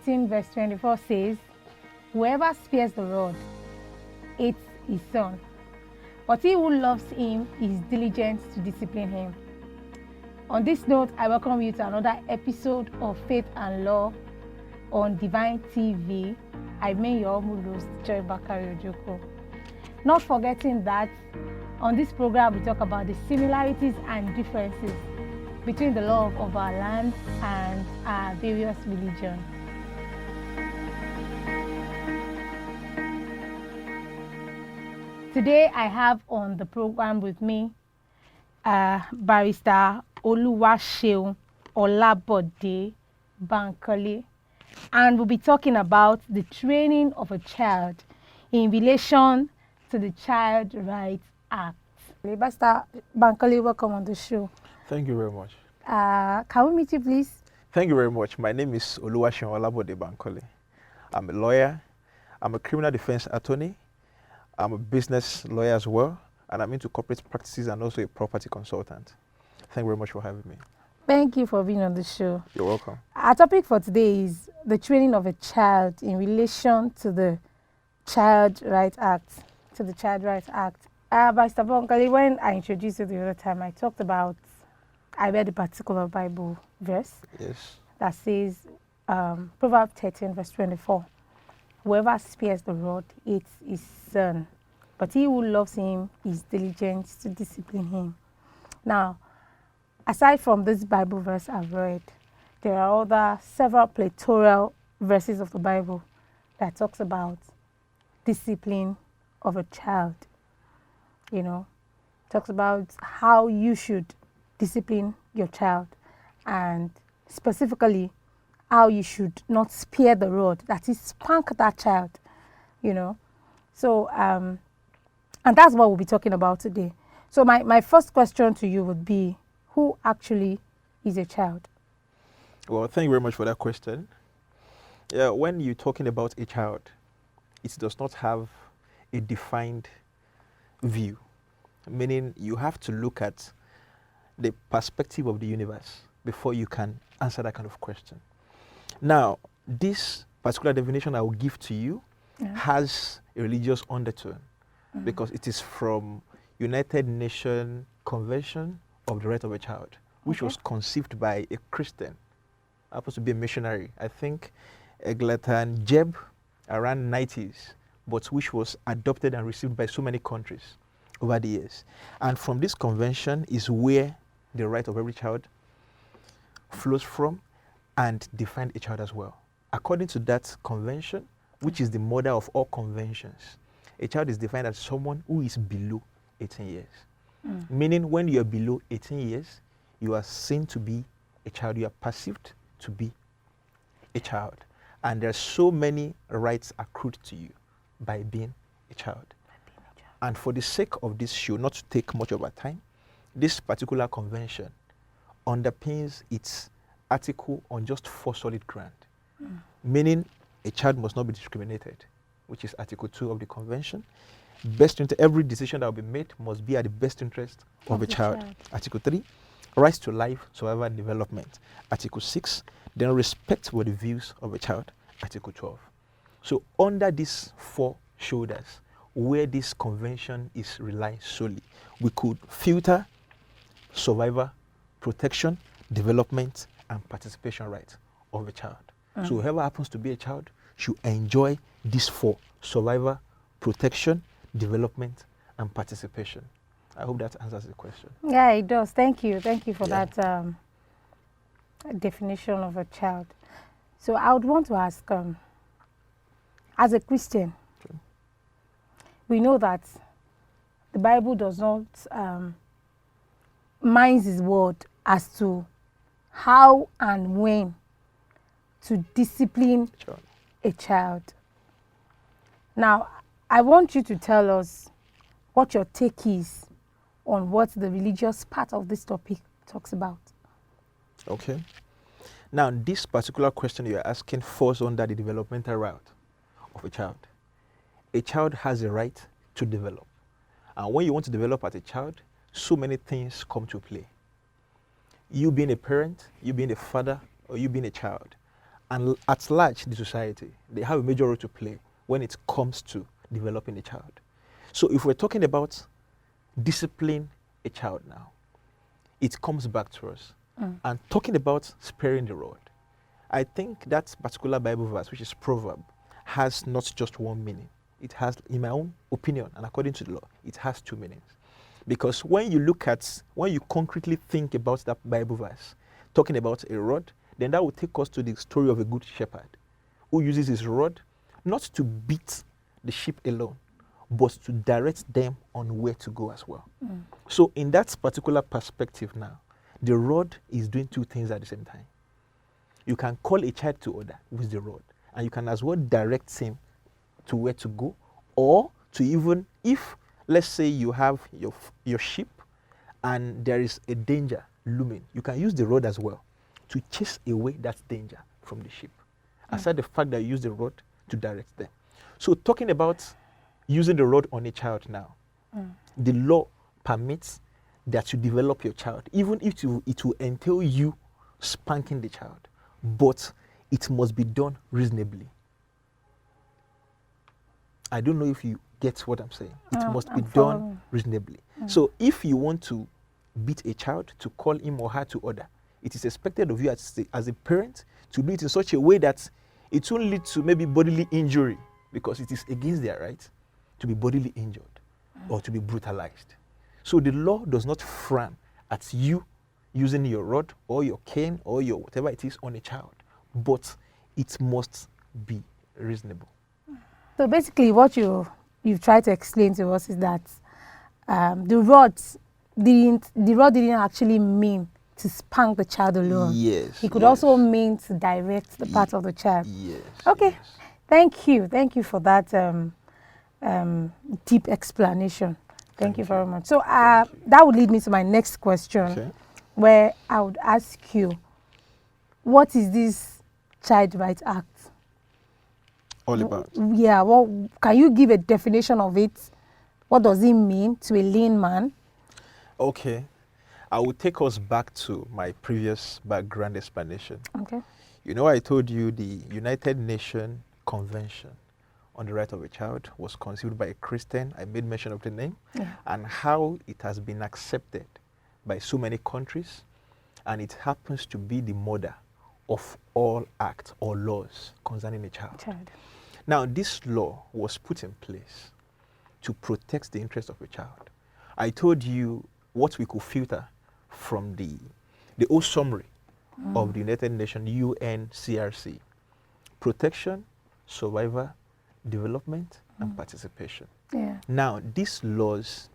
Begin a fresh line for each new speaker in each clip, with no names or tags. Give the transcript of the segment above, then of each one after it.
13 verse 24 says, "Whoever spares the rod hates his son, but he who loves him is diligent to discipline him." On this note, I welcome you to another episode of Faith and Law on Divine TV. I mean your humble host, Joy Bakare-Ojoko. Not forgetting that on this program we talk about the similarities and differences between the law of our land and our various religions. Today I have on the program with me Barrister Oluwaseun Olabode Bankole, and we'll be talking about the training of a child in relation to the Child Rights Act. Barrister Bankole, welcome on the show.
Thank you very much.
Can we meet you, please?
Thank you very much. My name is Oluwaseun Olabode Bankole. I'm a lawyer. I'm a criminal defense attorney. I'm a business lawyer as well, and I'm into corporate practices and also a property consultant. Thank you very much for having me.
Thank you for being on the show.
You're welcome.
Our topic for today is the training of a child in relation to the Child Rights Act. Barrister Bankole, when I introduced you the other time, I read a particular Bible verse that says, Proverbs 13 verse 24, "Whoever spares the rod hates his son, but he who loves him is diligent to discipline him." Now, aside from this Bible verse I've read, there are several plethora verses of the Bible that talks about discipline of a child. Talks about how you should discipline your child, and specifically how you should not spare the rod, that is, spank that child. So and that's what we'll be talking about today. So my first question to you would be, who actually is a child?
Well, thank you very much for that question. Yeah, when you're talking about a child, it does not have a defined view, meaning you have to look at the perspective of the universe before you can answer that kind of question. Now, this particular definition I will give to you has a religious undertone because it is from United Nations Convention of the Right of a Child, which was conceived by a Christian, happens to be a missionary, I think Eglatan Jeb, around 90s, but which was adopted and received by so many countries over the years. And from this convention is where the right of every child flows from and define a child as well. According to that convention, which is the mother of all conventions, a child is defined as someone who is below 18 years. Meaning when you are below 18 years, you are seen to be a child, you are perceived to be a child. And there are so many rights accrued to you by being a child. And for the sake of this show, not to take much of our time, this particular convention underpins its article on just 4 solid grounds, meaning a child must not be discriminated, which is Article 2 of the convention. Every decision that will be made must be at the best interest of a child. Article 3, rights to life, survival, and development. Article 6, then respect for the views of a child. Article 12. So under these 4 shoulders, where this convention is relying solely, we could filter survival, protection, development, and participation rights of a child. So whoever happens to be a child should enjoy these 4: survival, protection, development, and participation. I hope that answers the question.
Yeah, it does. Thank you for that definition of a child. So I would want to ask, as a Christian, we know that the Bible does not minds his word as to how and when to discipline a child. Now, I want you to tell us what your take is on what the religious part of this topic talks about.
Okay. Now, this particular question you're asking falls under the developmental right of a child. A child has a right to develop. And when you want to develop as a child, so many things come to play. You being a parent, you being a father, or you being a child, and at large the society, they have a major role to play when it comes to developing a child. So if we're talking about discipline a child now, it comes back to us. And talking about sparing the rod, I think that particular Bible verse, which is Proverbs, has not just one meaning. It has, in my own opinion, and according to the law, it has two meanings. Because when you concretely think about that Bible verse, talking about a rod, then that will take us to the story of a good shepherd who uses his rod not to beat the sheep alone, but to direct them on where to go as well. So in that particular perspective now, the rod is doing two things at the same time. You can call a child to order with the rod, and you can as well direct him to where to go, or to even, if, let's say you have your sheep and there is a danger looming, you can use the rod as well to chase away that danger from the sheep, aside the fact that you use the rod to direct them. So talking about using the rod on a child now, the law permits that you develop your child, even if it will entail you spanking the child, but it must be done reasonably. I don't know if you get what I'm saying. It must be done reasonably. So if you want to beat a child, to call him or her to order, it is expected of you as a parent to do it in such a way that it won't lead to maybe bodily injury, because it is against their right to be bodily injured or to be brutalized. So the law does not frown at you using your rod or your cane or your whatever it is on a child, but it must be reasonable.
So basically what you've tried to explain to us is that the rod didn't actually mean to spank the child alone.
Yes.
It could also mean to direct the part of the child.
Yes.
Okay.
Yes.
Thank you for that deep explanation. Thank you very much. So that would lead me to my next question, where I would ask you, what is this Child Rights Act
all about?
Yeah, well, can you give a definition of it? What does it mean to a layman?
Okay. I will take us back to my previous background explanation.
Okay.
You know, I told you the United Nations Convention on the Right of a Child was conceived by a Christian. I made mention of the name, and how it has been accepted by so many countries, and it happens to be the mother of all acts or laws concerning a child. Now, this law was put in place to protect the interest of a child. I told you what we could filter from the old summary of the United Nations UNCRC: protection, survival, development, and participation. Now, these laws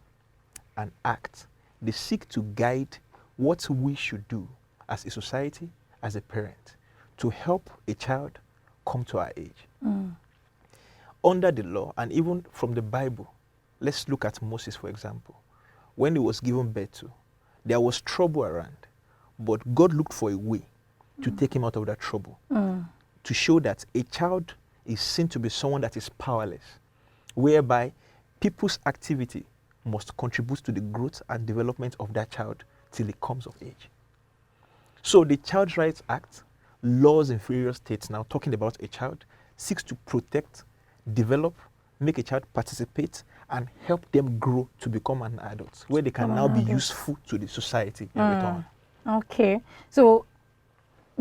and acts, they seek to guide what we should do as a society, as a parent, to help a child come to our age. Under the law, and even from the Bible, let's look at Moses, for example. When he was given birth to, there was trouble around, but God looked for a way to take him out of that trouble, to show that a child is seen to be someone that is powerless, whereby people's activity must contribute to the growth and development of that child till it comes of age. So the Child Rights Act, laws in various states now talking about a child, seeks to protect, develop, make a child participate, and help them grow to become an adult, where they can now be useful to the society in return.
Okay. So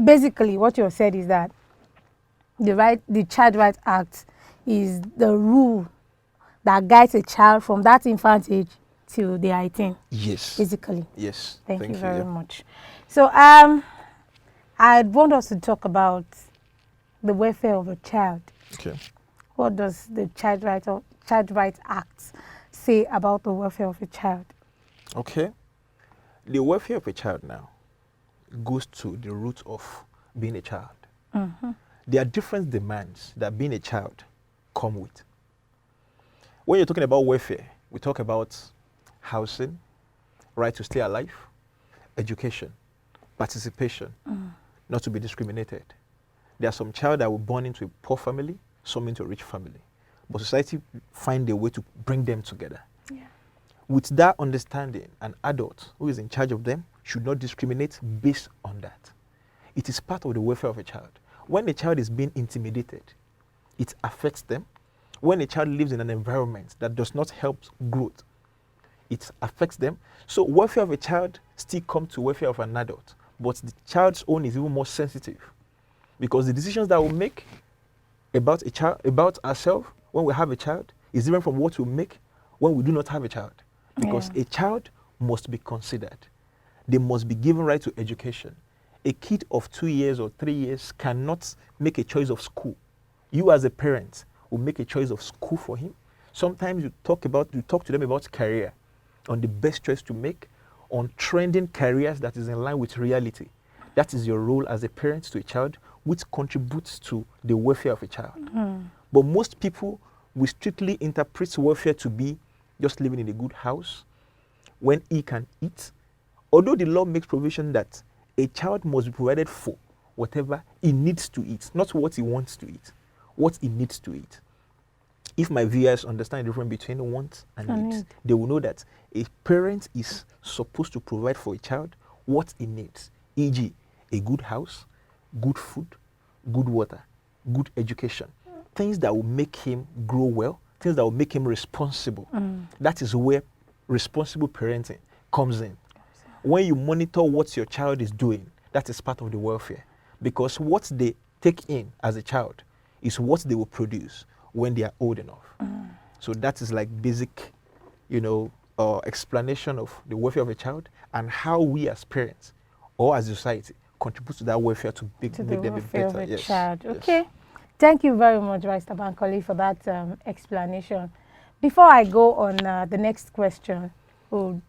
basically what you said is that the Child Rights Act is the rule that guides a child from that infant age till they are 18.
Yes.
Basically.
Yes.
Thank you very much. So I'd want us to talk about the welfare of a child.
Okay.
What does the Child Rights Act say about the welfare of a child?
Okay. The welfare of a child now goes to the root of being a child. There are different demands that being a child come with. When you're talking about welfare, we talk about housing, right to stay alive, education, participation, not to be discriminated. There are some child that were born into a poor family, some into a rich family, but society find a way to bring them together. With that understanding, an adult who is in charge of them should not discriminate based on that. It is part of the welfare of a child. when a child is being intimidated, it affects them. When a child lives in an environment that does not help growth, it affects them. So welfare of a child still comes to welfare of an adult, but the child's own is even more sensitive, because the decisions that we make about a child, about ourselves when we have a child, is different from what we make when we do not have a child. Because a child must be considered. They must be given right to education. A kid of 2 years or 3 years cannot make a choice of school. You as a parent will make a choice of school for him. Sometimes you talk to them about career, on the best choice to make, on trending careers that is in line with reality. That is your role as a parent to a child, which contributes to the welfare of a child. But most people will strictly interpret welfare to be just living in a good house, when he can eat. Although the law makes provision that a child must be provided for whatever he needs to eat, not what he wants to eat, what he needs to eat. If my viewers understand the difference between want and need, they will know that a parent is supposed to provide for a child what he needs, e.g., a good house, good food, good water, good education, things that will make him grow well, things that will make him responsible. That is where responsible parenting comes in. When you monitor what your child is doing, that is part of the welfare. Because what they take in as a child is what they will produce when they are old enough. So that is like basic, explanation of the welfare of a child and how we as parents or as a society contribute to that welfare to make them be better.
Of a child. Okay. Thank you very much, Barrister Bankole, for that explanation. Before I go on the next question, we would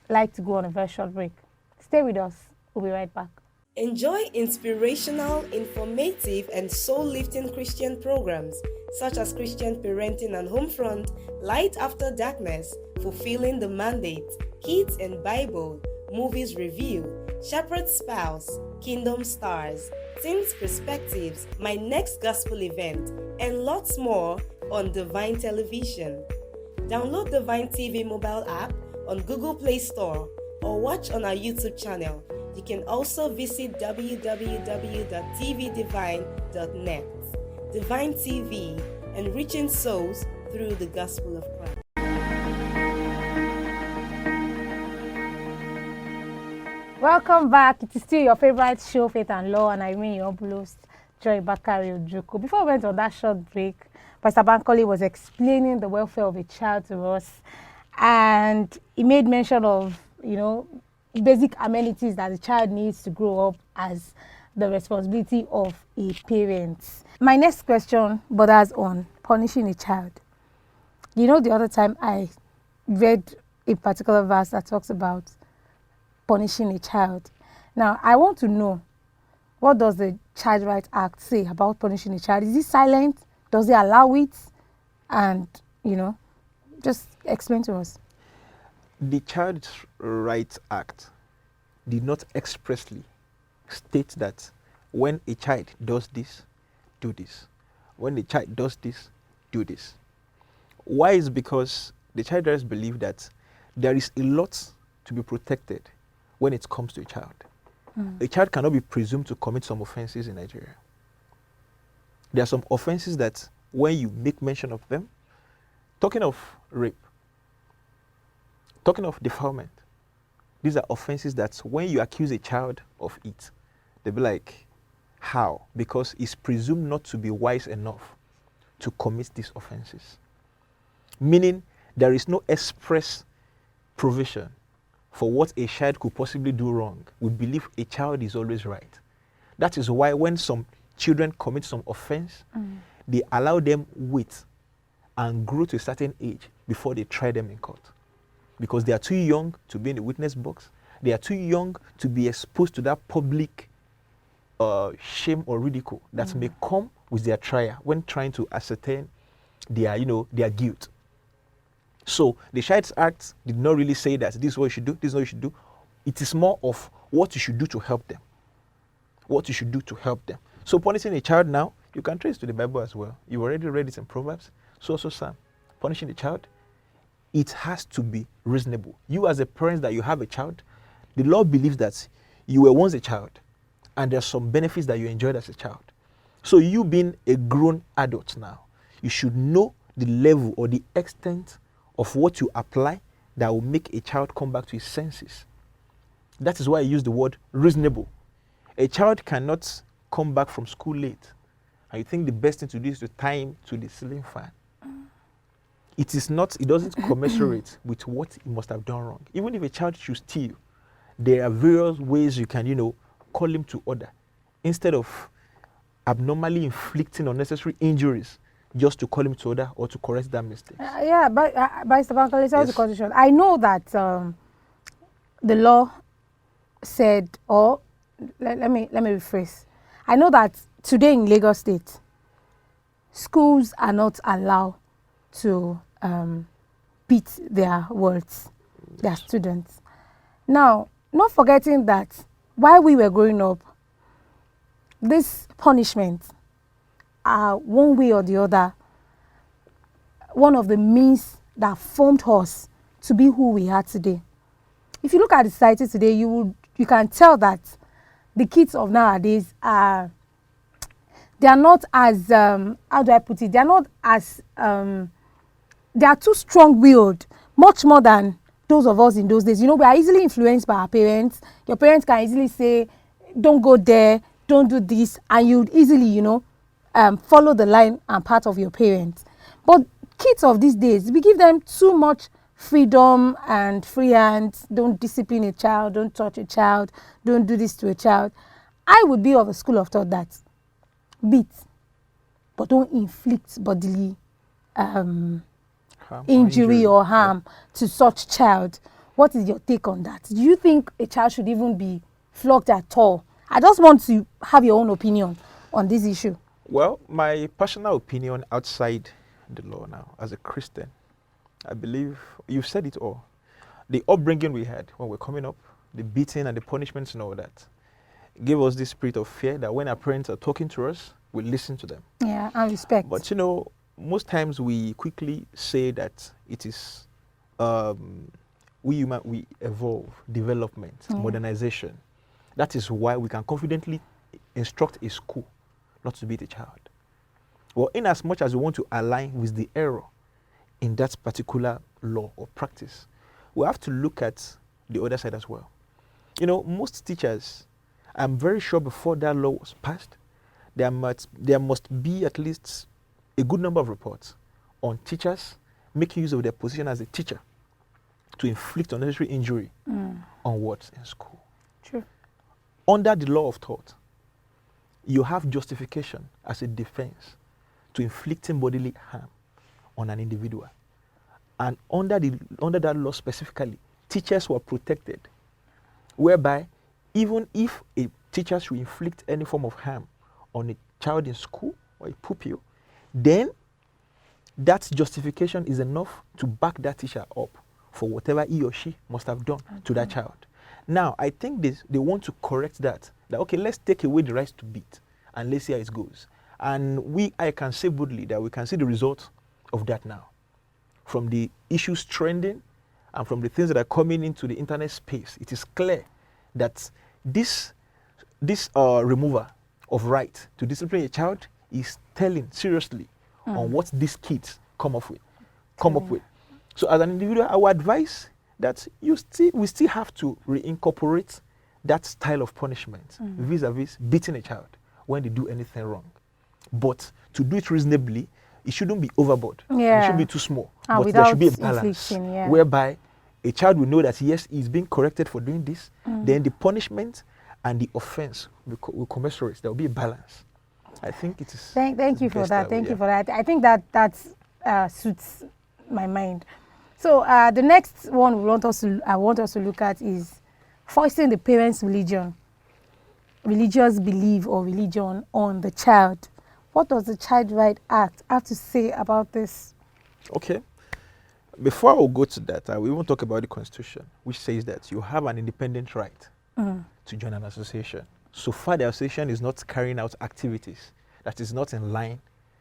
like to go on a very short break. Stay with us. We'll be right back.
Enjoy inspirational, informative, and soul-lifting Christian programs such as Christian Parenting and Homefront, Light After Darkness, Fulfilling the Mandate, Kids and Bible, Movies Review, Shepherd's Spouse, Kingdom Stars, Teens Perspectives, My Next Gospel Event, and lots more on Divine Television. Download Divine TV mobile app on Google Play Store or watch on our YouTube channel. You can also visit www.tvdivine.net. Divine TV, enriching souls through the gospel of Christ.
Welcome back. It is still your favorite show, Faith and Law, and I mean your host, Joy Bakare-Ojoko. Before we went on that short break, Pastor Bankole was explaining the welfare of a child to us, and he made mention of, basic amenities that the child needs to grow up as the responsibility of a parent. My next question borders on punishing a child. The other time I read a particular verse that talks about punishing a child. Now, I want to know, what does the Child Rights Act say about punishing a child? Is it silent? Does it allow it? And, just explain to us.
The Child Rights Act did not expressly state that when a child does this, do this. When a child does this, do this. Why? Is because the child rights believe that there is a lot to be protected when it comes to a child. A child cannot be presumed to commit some offenses in Nigeria. There are some offenses that when you make mention of them, talking of rape, talking of defilement, these are offenses that when you accuse a child of it, they'll be like, how? Because he's presumed not to be wise enough to commit these offenses. Meaning there is no express provision for what a child could possibly do wrong. We believe a child is always right. That is why when some children commit some offense, they allow them wait and grow to a certain age before they try them in court. Because they are too young to be in the witness box. They are too young to be exposed to that public shame or ridicule that may come with their trial when trying to ascertain their guilt. So the Child Act did not really say that this is what you should do, this is what you should do. It is more of what you should do to help them. What you should do to help them. So punishing a child now, you can trace to the Bible as well. You already read it in Proverbs. So also Psalm. Punishing a child, it has to be reasonable. You as a parent that you have a child, the law believes that you were once a child and there's some benefits that you enjoyed as a child. So you being a grown adult now, you should know the level or the extent of what you apply that will make a child come back to his senses. That is why I use the word reasonable. A child cannot come back from school late, and you think the best thing to do is to tie him to the ceiling fan. It doesn't commensurate with what he must have done wrong. Even if a child should steal, there are various ways you can, call him to order, instead of abnormally inflicting unnecessary injuries just to call him to order or to correct that mistake.
Yeah, but Barrister Bankole, sorry
Yes.
to condition. I know that the law said, or let me rephrase. I know that today in Lagos State, schools are not allowed to beat their words, their students. Now, not forgetting that while we were growing up, this punishment are one way or the other one of the means that formed us to be who we are today. If you look at the society today, you can tell that the kids of nowadays are not as how do I put it? They are not as they are too strong-willed, much more than those of us in those days. We are easily influenced by our parents. Your parents can easily say, "Don't go there, don't do this," and you'd easily, follow the line and path of your parents. But kids of these days, we give them too much freedom and free hands. Don't discipline a child, don't touch a child, don't do this to a child. I would be of a school of thought that beat, but don't inflict bodily injury or harm to such child. What is your take on that? Do you think a child should even be flogged at all? I just want to have your own opinion on this issue.
Well, my personal opinion outside the law now, as a Christian, I believe you've said it all. The upbringing we had when we're coming up, the beating and the punishments and all that, gave us this spirit of fear that when our parents are talking to us, we listen to them.
Yeah, and respect.
But most times we quickly say that it is we evolve, development, modernization. That is why we can confidently instruct a school not to beat a child. Well, in as much as we want to align with the error in that particular law or practice, we have to look at the other side as well. Most teachers, I'm very sure before that law was passed, there must be at least a good number of reports on teachers making use of their position as a teacher to inflict unnecessary injury on what in school.
True.
Under the law of tort, you have justification as a defense to inflicting bodily harm on an individual. And under that law specifically, teachers were protected, whereby even if a teacher should inflict any form of harm on a child in school or a pupil, then that justification is enough to back that teacher up for whatever he or she must have done to that child. Now, I think they want to correct that okay, let's take away the right to beat and let's see how it goes. And I can say boldly that we can see the result of that now. From the issues trending and from the things that are coming into the internet space, it is clear that this remover of right to discipline a child is telling seriously on what these kids come up with. So as an individual, I would advise that we still have to reincorporate that style of punishment vis-a-vis beating a child when they do anything wrong. But to do it reasonably, it shouldn't be overboard.
Yeah.
It shouldn't be too small. But there should be a balance whereby a child will know that yes, he's being corrected for doing this. Then the punishment and the offense will commensurate. There will be a balance. I think it is.
Thank you for that. Thank you for that. I think that suits my mind. So the next one I want us to look at is foisting the parents' religious belief or religion on the child. What does the Child Right Act have to say about this?
Okay. Before I will go to that, we will talk about the Constitution, which says that you have an independent right to join an association, so far the association is not carrying out activities that is not in line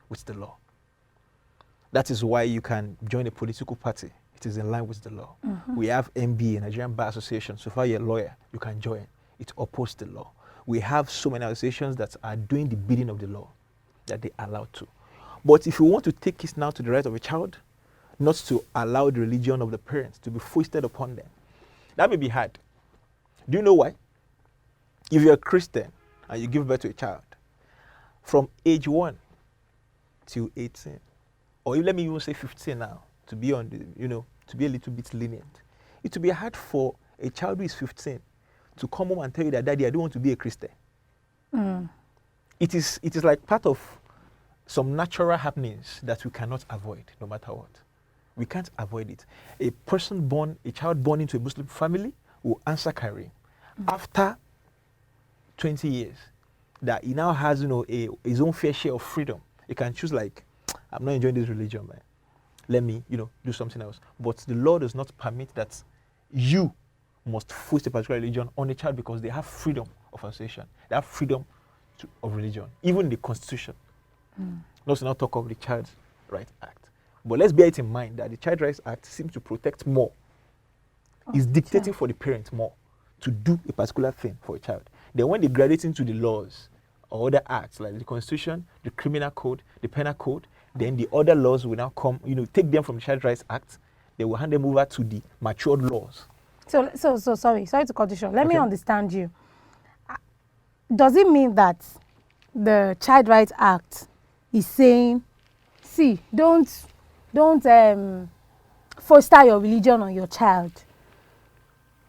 with the law. That is why you can join a political party. It is in line with the law. We have NBA, Nigerian Bar Association. So far you're a lawyer, you can join. It opposes the law. We have so many associations that are doing the bidding of the law. that they are allowed to. But if you want to take it now to the right of a child, not to allow the religion of the parents to be foisted upon them, that may be hard. Do you know why? If you're a Christian and you give birth to a child, from age 1 till 18, or let me even say 15 now, to be on the, to be a little bit lenient, it will be hard for a child who is 15 to come home and tell you that, Daddy, I don't want to be a Christian. It is like part of some natural happenings that we cannot avoid, no matter what. We can't avoid it. A child born into a Muslim family will answer Kareem after 20 years, that he now has, his own fair share of freedom. He can choose, like, I'm not enjoying this religion, man. Let me, do something else. But the law does not permit that you must force a particular religion on a child, because they have freedom of association. They have freedom of religion, even the Constitution. Not to not talk of the Child Rights Act. But let's bear it in mind that the Child Rights Act seems to protect more. It's dictating for the parent more to do a particular thing for a child. Then when they graduate into the laws or other acts like the Constitution, the Criminal Code, the Penal Code, then the other laws will now come, take them from the Child Rights Act, they will hand them over to the matured laws.
So sorry to cut you short. Let me understand you. Does it mean that the Child Rights Act is saying, see, don't foster your religion on your child.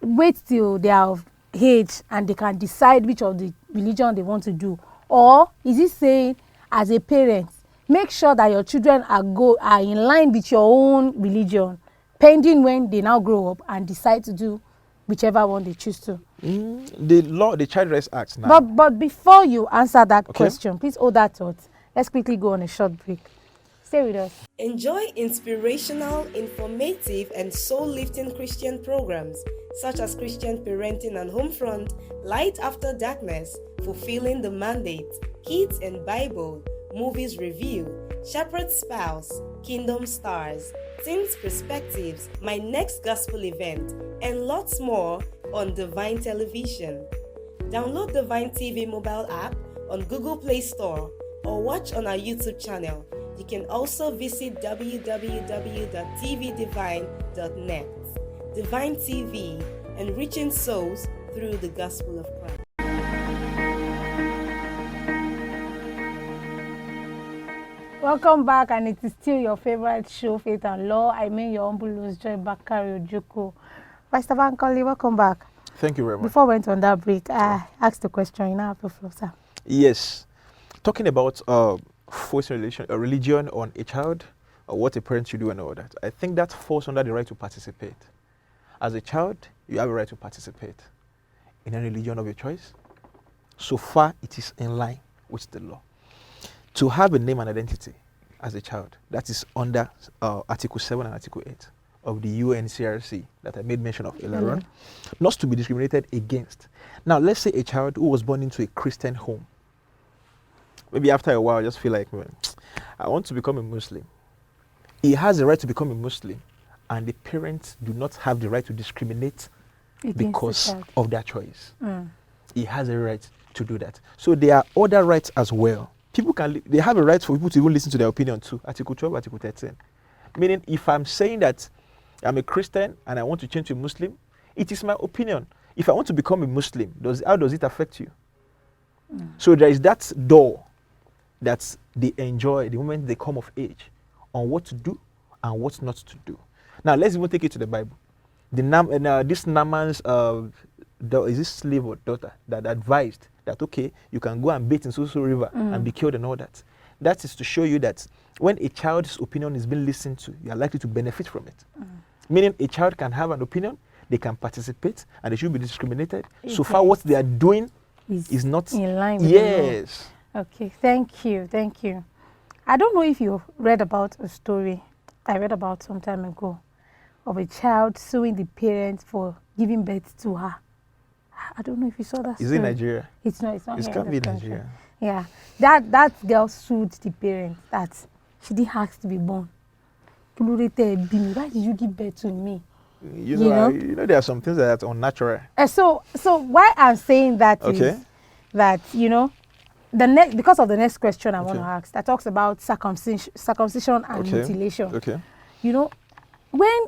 Wait till they are of age and they can decide which of the religion they want to do? Or is it saying, as a parent, make sure that your children are in line with your own religion, pending when they now grow up and decide to do whichever one they choose to?
The Child Rights Act now.
But before you answer that question, please hold that thought. Let's quickly go on a short break. Stay with us.
Enjoy inspirational, informative, and soul-lifting Christian programs such as Christian Parenting and Homefront, Light After Darkness, Fulfilling the Mandate, Kids and Bible, Movies Review, Shepherd's Spouse, Kingdom Stars, Teens Perspectives, My Next Gospel Event, and lots more on Divine Television. Download Divine TV mobile app on Google Play Store or watch on our YouTube channel. You can also visit www.tvdivine.net. Divine TV, enriching souls through the gospel of Christ.
Welcome back, and it is still your favorite show, Faith and Law. I mean your humble host, Bakare-Ojoko. Barrister Bankole, welcome back.
Thank you very much.
Before we went on that break, I asked the question. You now have the floor, sir.
Yes. Talking about forcing a religion on a child, or what a parent should do and all that, I think that falls under the right to participate. As a child, you have a right to participate in any religion of your choice, so far it is in line with the law. To have a name and identity as a child, that is under Article 7 and Article 8 of the UNCRC that I made mention of earlier on, not to be discriminated against. Now, let's say a child who was born into a Christian home. Maybe after a while, I just feel like, I want to become a Muslim. He has the right to become a Muslim, and the parents do not have the right to discriminate because of their choice. He has a right to do that. So there are other rights as well. They have a right for people to even listen to their opinion too. Article 12, Article 13. Meaning, if I'm saying that I'm a Christian and I want to change to a Muslim, it is my opinion. If I want to become a Muslim, how does it affect you? So there is that door that they enjoy the moment they come of age on what to do and what not to do. Now, let's even take it to the Bible. This Naaman's is this slave or daughter that advised that, okay, you can go and bathe in so river and be killed and all that. That is to show you that when a child's opinion is being listened to, you are likely to benefit from it. Meaning a child can have an opinion, they can participate, and they should be discriminated. So far, what they are doing is not
in line with
the law.
Okay, thank you. I don't know if you read about a story I read about some time ago of a child suing the parents for giving birth to her. I don't know if you saw that story.
Is it Nigeria?
It's not. It
can't be Nigeria.
Yeah, that girl sued the parents that she didn't ask to be born. Why did you give birth to me?
You know, there are some things that are unnatural.
So why I'm saying that is that because of the next question I want to
Okay.
ask, that talks about circumcision and mutilation.
Okay.
You know, when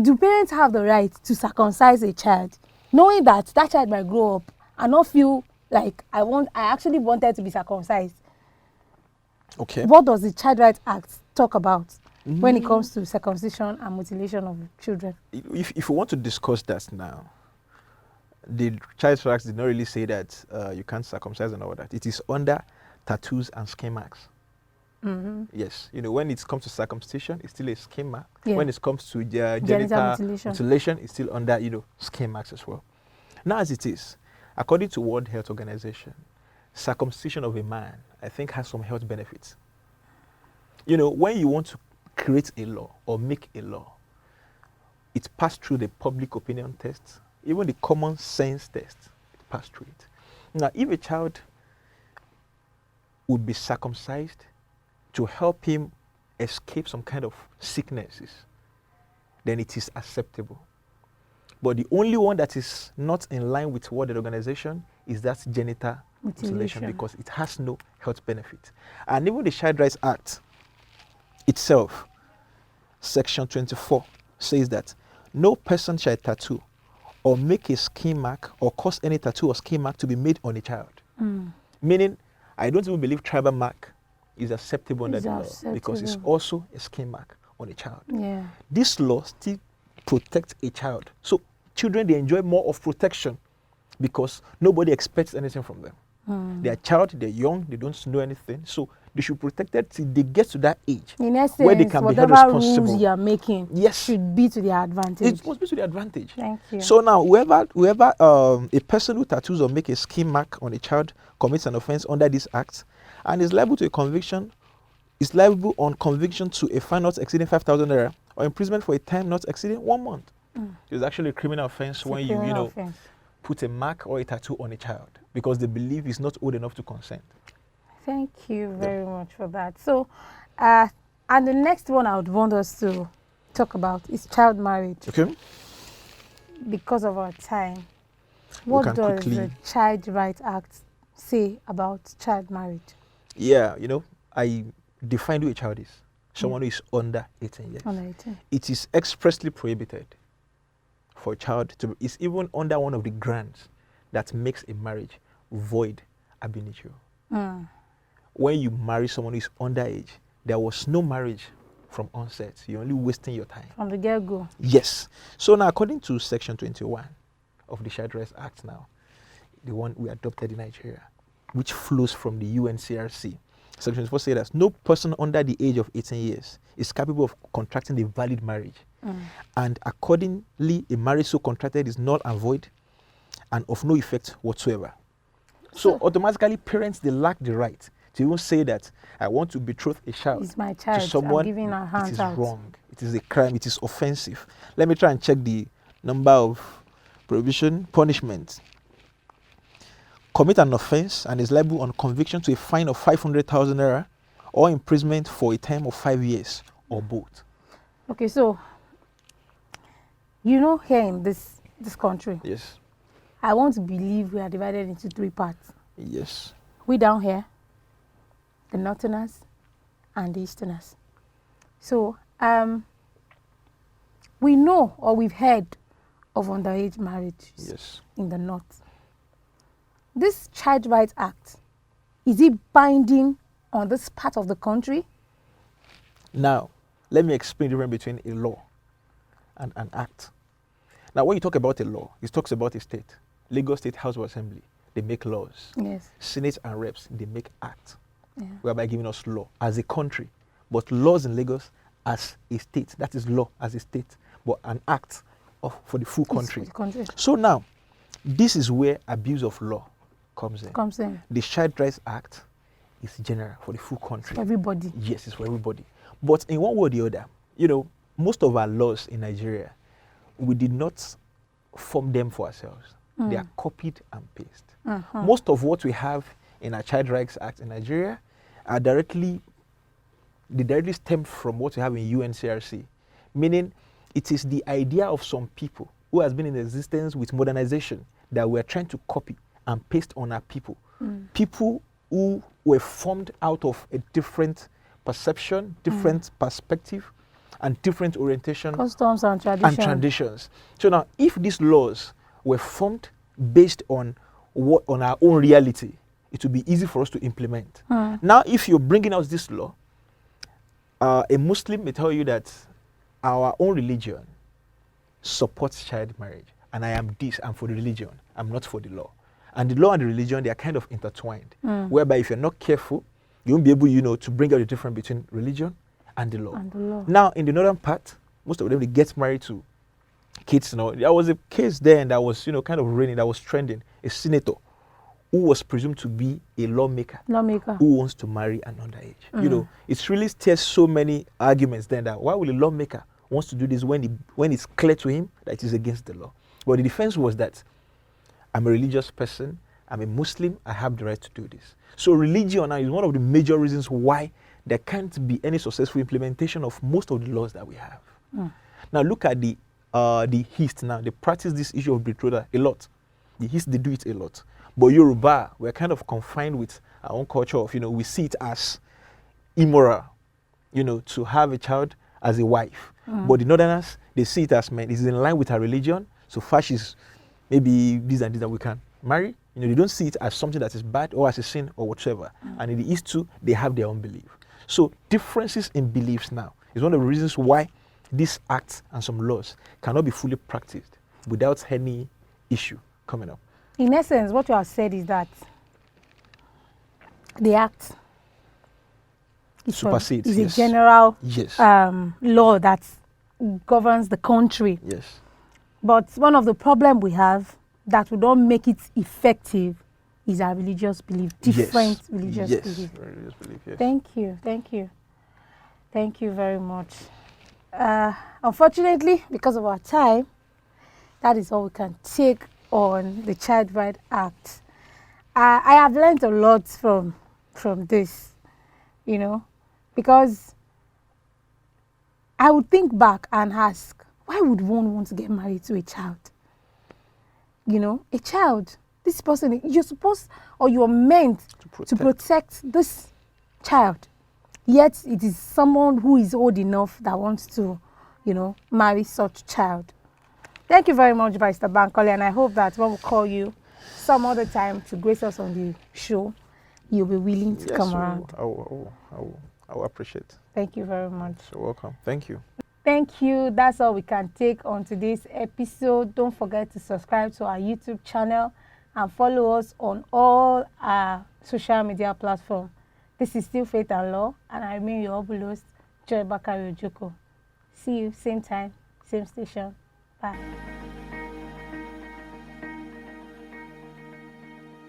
do parents have the right to circumcise a child, knowing that that child might grow up and not feel like I actually wanted to be circumcised?
Okay.
What does the Child Rights Act talk about when it comes to circumcision and mutilation of children?
If you want to discuss that now, the Child Rights did not really say that you can't circumcise and all that. It is under tattoos and skin marks. Yes, when it comes to circumcision, it's still a skin mark.
Yeah.
When it comes to genital
mutilation.
mutilation, it's still under skin marks as well. Now, as it is, according to World Health Organization, circumcision of a man, I think, has some health benefits. When you want to create a law or make a law, it passed through the public opinion test, even the common sense test, it passed through it. Now, if a child would be circumcised to help him escape some kind of sicknesses, then it is acceptable. But the only one that is not in line with World Health Organization is that genital mutilation, because it has no health benefit. And even the Child Rights Act itself, Section 24, says that no person shall tattoo or make a skin mark or cause any tattoo or skin mark to be made on a child. Meaning, I don't even believe tribal mark is acceptable under the law, because it's also a skin mark on a child.
Yeah.
This law still protects a child. So children, they enjoy more of protection because nobody expects anything from them. They're a child, they're young, they don't know anything. So they should protect that till they get to that age
In essence,
where they can be held
whatever
responsible.
rules you are making should be to their advantage.
It's supposed to be to their advantage.
Thank you.
So now, whoever a person who tattoos or make a skin mark on a child commits an offense under this act and is liable to a conviction, is liable on conviction to a fine not exceeding 5,000 naira or imprisonment for a time not exceeding 1 month. It's actually a criminal offense when you put a mark or a tattoo on a child because they believe he's not old enough to consent.
Thank you very much for that. So, and the next one I would want us to talk about is child marriage.
Okay.
Because of our time, what does the Child Rights Act say about child marriage?
Yeah, I defined who a child is. Someone who is under 18 years.
Under 18.
It is expressly prohibited for a child to, it's even under one of the grounds that makes a marriage void ab initio. When you marry someone who is underage, there was no marriage from onset. You're only wasting your time.
From the get-go.
Yes. So now, according to Section 21 of the Child Rights Act now, the one we adopted in Nigeria, which flows from the UNCRC, Section 24 says that no person under the age of 18 years is capable of contracting a valid marriage. And accordingly, a marriage so contracted is null and void and of no effect whatsoever. So automatically, parents, they lack the right to even say that I want to betroth a child
It's my child.
to someone.
I'm giving a hand
it is
out.
wrong. It is a crime. It is offensive. Let me try and check the number of prohibition punishment. Commit an offense and is liable on conviction to a fine of 500,000 naira or imprisonment for a term of 5 years or both.
Okay, so here in this country,
Yes.
I want to believe we are divided into 3 parts.
Yes.
We down here, the Northerners, and the Easterners. So we know or we've heard of underage marriages
Yes.
in the North. This Child Rights Act, is it binding on this part of the country?
Now, let me explain the difference between a law and an act. Now, when you talk about a law, it talks about a state. Lagos State House of Assembly, they make laws.
Yes.
Senate and reps, they make acts, whereby giving us law as a country. But laws in Lagos as a state, that is law as a state, but an act for the full country. So now, this is where abuse of law comes in. The Child Rights Act is general for the full country.
For everybody.
Yes, it's for everybody. But in one way or the other, most of our laws in Nigeria, we did not form them for ourselves. They are copied and pasted. Most of what we have in our Child Rights Act in Nigeria are directly stem from what we have in UNCRC, meaning it is the idea of some people who has been in existence with modernization that we are trying to copy and paste on our people. People who were formed out of a different perception, different perspective, and different orientation
Customs and traditions.
So now, if these laws were formed based on our own reality, it would be easy for us to implement. Now, if you're bringing out this law, a Muslim may tell you that our own religion supports child marriage, and I am this, I'm for the religion, I'm not for the law. And the law and the religion, they are kind of intertwined, whereby if you're not careful, you won't be able, to bring out the difference between religion and the law. Now, in the northern part, most of them, they get married to kids. There was a case there and that was, kind of reigning, that was trending. A senator who was presumed to be a lawmaker who wants to marry an underage. It's really stirs so many arguments then that why will a lawmaker wants to do this when it's clear to him that it is against the law? But the defense was that I'm a religious person, I'm a Muslim, I have the right to do this. So religion now is one of the major reasons why there can't be any successful implementation of most of the laws that we have. Now look at the East now. They practice this issue of betrothal a lot. The East, they do it a lot. But Yoruba, we're kind of confined with our own culture of, we see it as immoral, to have a child as a wife. But the Northerners, they see it as men. It's in line with our religion. So far she's maybe this and this that we can marry. They don't see it as something that is bad or as a sin or whatsoever. And in the East too, they have their own belief. So differences in beliefs now is one of the reasons why these acts and some laws cannot be fully practiced without any issue coming up.
In essence, what you have said is that the act is a general law that governs the country.
Yes.
But one of the problems we have that would not make it effective is our religious belief, different religious belief.
Religious belief, yes.
Thank you very much. Unfortunately, because of our time, that is all we can take on the Child Right Act. I have learned a lot from this, because I would think back and ask, why would one want to get married to a child? A child, this person, you're supposed or you're meant to protect this child. Yet it is someone who is old enough that wants to, marry such child. Thank you very much, Barrister Bankole, and I hope that when we call you some other time to grace us on the show, you'll be willing to come around.
I will appreciate.
Thank you very much.
You're welcome. Thank you.
Thank you. That's all we can take on today's episode. Don't forget to subscribe to our YouTube channel and follow us on all our social media platforms. This is still Faith and Law, and I remain your humble host, Bakare-Ojoko. See you same time, same station. Bye.